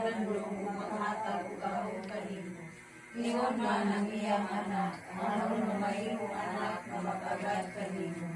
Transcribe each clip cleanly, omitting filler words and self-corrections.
bandong maghatag ug kahon kanimo. Ingon man ang iyang anak, aron mayroong anak na makagad kanimo.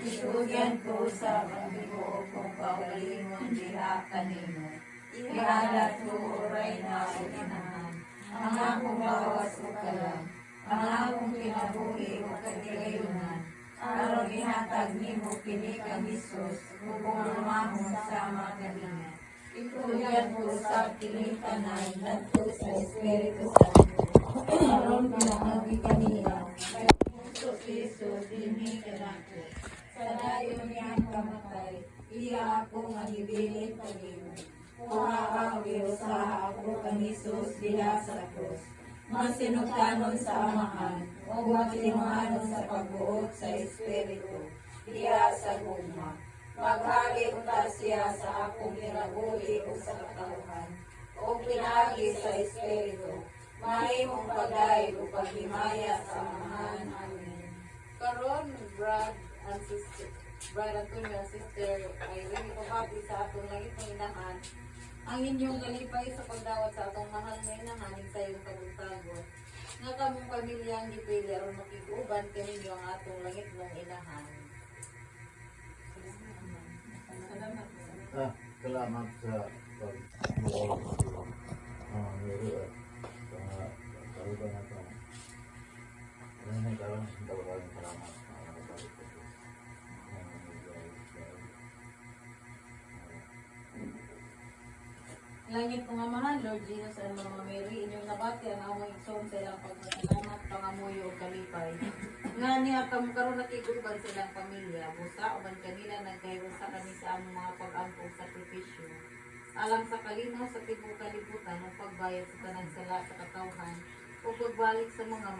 Isugyan ko sa pagbigo kung kaugalingon diha kanimo. Ihalat ko oray na o inahan, ang akong bawas o kalam, ang akong kinabuhi o katilayunan, aron ihatag nimo kini kang Hesus, ug lumahon sama kanina. Itulyan ko sa kining tanan ngadto sa Espiritu Santo, aron pinangagi kaniya, kay puso si Hesus dinhi kanako. Sa dayon niyang kamatay, iya ako nga hibilin kanimo. Kuha ang biusaha ako kang Hesus diha sa krus. Masinugtanon sa amahan, o magtinuhanon sa pagbuot sa Espiritu, diha sa gugma. Maghali unta siya sa akong kinabuhi o sa katauhan, o pinagi sa Espiritu. Mahimong pagay o paghimaya sa amahan. Amen. Karon, Brad Antonio and Sister Irene, pabati sa atong langit na inahan, ang inyong kalipay sa pagdawat sa atong mahal na inahan, sa iyong kabuntagon. Nga kamong pamilya ang gipili aron makiguban kaninyo ang atong langit ng inahan. Salamat. Salamat sa pag-uwi. Karuban na ito. Ano na karoon sa tawagan, salamat. Langit kong amahan, Lord Jesus and Mama Mary, inyong nabati ang among igsoon sa ilang pagpasalamat, pangamuyo o kalipay. Nga niya karon nakiguban sa ilang pamilya, busa o man kanila nagkayusa kami sa among mga pag-ampong sakripisyo. Alang sa kalinaw sa tibok kalibutan, o pagbayad sa tanang sala sa katawhan, o pagbalik sa mga